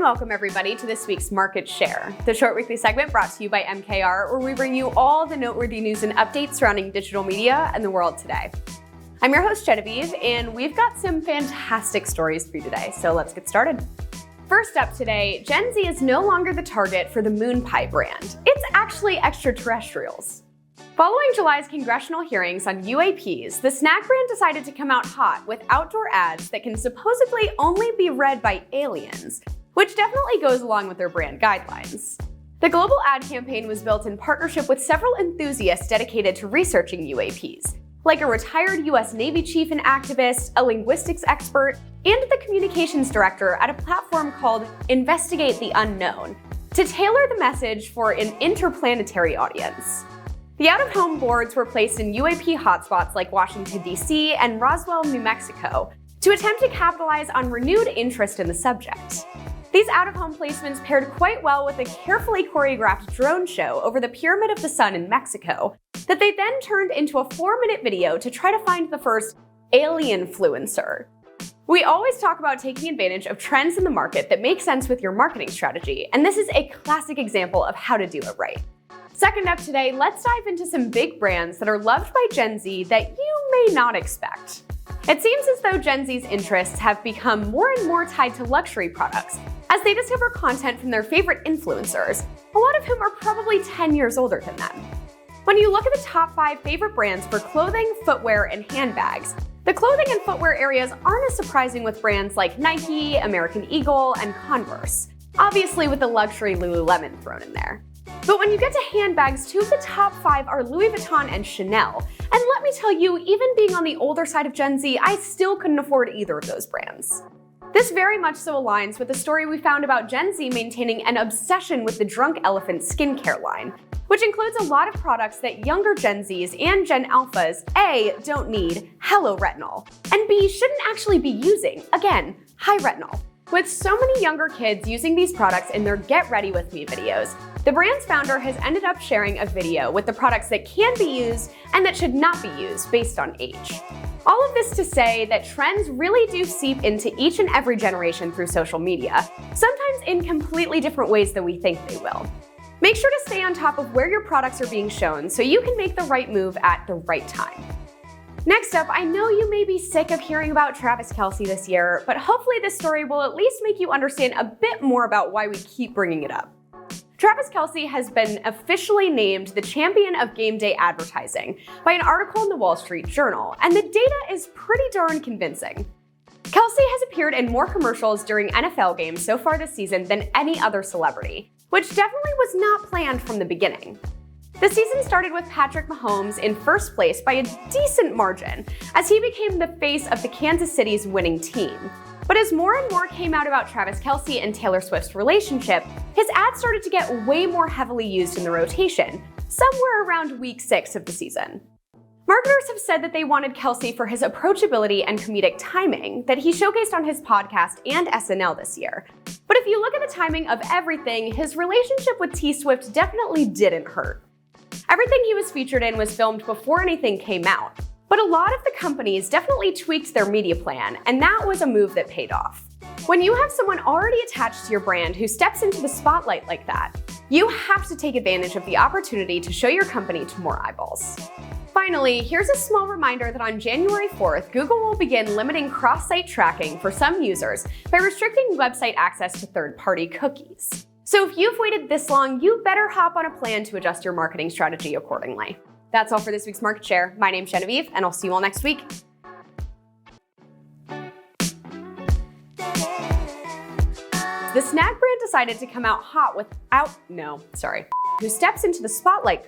welcome everybody to this week's Market Share, the short weekly segment brought to you by MKR, where we bring you all the noteworthy news and updates surrounding digital media and the world today. I'm your host Genevieve, and we've got some fantastic stories for you today, so let's get started. First up today, Gen Z is no longer the target for the Moon Pie brand. It's actually extraterrestrials. Following July's congressional hearings on UAPs, the snack brand decided to come out hot with outdoor ads that can supposedly only be read by aliens, which definitely goes along with their brand guidelines. The global ad campaign was built in partnership with several enthusiasts dedicated to researching UAPs, like a retired US Navy chief and activist, a linguistics expert, and the communications director at a platform called Investigate the Unknown, to tailor the message for an interplanetary audience. The out-of-home boards were placed in UAP hotspots like Washington, D.C. and Roswell, New Mexico, to attempt to capitalize on renewed interest in the subject. These out-of-home placements paired quite well with a carefully choreographed drone show over the Pyramid of the Sun in Mexico that they then turned into a 4-minute video to try to find the first alien-fluencer. We always talk about taking advantage of trends in the market that make sense with your marketing strategy, and this is a classic example of how to do it right. Second up today, let's dive into some big brands that are loved by Gen Z that you may not expect. It seems as though Gen Z's interests have become more and more tied to luxury products as they discover content from their favorite influencers, a lot of whom are probably 10 years older than them. When you look at the top 5 favorite brands for clothing, footwear, and handbags, the clothing and footwear areas aren't as surprising with brands like Nike, American Eagle, and Converse, obviously with the luxury Lululemon thrown in there. But when you get to handbags, 2 of the top 5 are Louis Vuitton and Chanel. And let me tell you, even being on the older side of Gen Z, I still couldn't afford either of those brands. This very much so aligns with the story we found about Gen Z maintaining an obsession with the Drunk Elephant skincare line, which includes a lot of products that younger Gen Zs and Gen Alphas A, don't need, hello retinol, and B, shouldn't actually be using, again, high retinol. With so many younger kids using these products in their Get Ready With Me videos, the brand's founder has ended up sharing a video with the products that can be used and that should not be used based on age. All of this to say that trends really do seep into each and every generation through social media, sometimes in completely different ways than we think they will. Make sure to stay on top of where your products are being shown so you can make the right move at the right time. Next up, I know you may be sick of hearing about Travis Kelce this year, but hopefully this story will at least make you understand a bit more about why we keep bringing it up. Travis Kelce has been officially named the champion of game day advertising by an article in the Wall Street Journal, and the data is pretty darn convincing. Kelce has appeared in more commercials during NFL games so far this season than any other celebrity, which definitely was not planned from the beginning. The season started with Patrick Mahomes in first place by a decent margin, as he became the face of the Kansas City's winning team. But as more and more came out about Travis Kelce and Taylor Swift's relationship, his ads started to get way more heavily used in the rotation, somewhere around week 6 of the season. Marketers have said that they wanted Kelce for his approachability and comedic timing that he showcased on his podcast and SNL this year. But if you look at the timing of everything, his relationship with T Swift definitely didn't hurt. Everything he was featured in was filmed before anything came out, but a lot of the companies definitely tweaked their media plan, and that was a move that paid off. When you have someone already attached to your brand who steps into the spotlight like that, you have to take advantage of the opportunity to show your company to more eyeballs. Finally, here's a small reminder that on January 4th, Google will begin limiting cross-site tracking for some users by restricting website access to third-party cookies. So if you've waited this long, you better hop on a plan to adjust your marketing strategy accordingly. That's all for this week's Market Share. My name's Genevieve, and I'll see you all next week. The snack brand decided to come out hot who steps into the spotlight.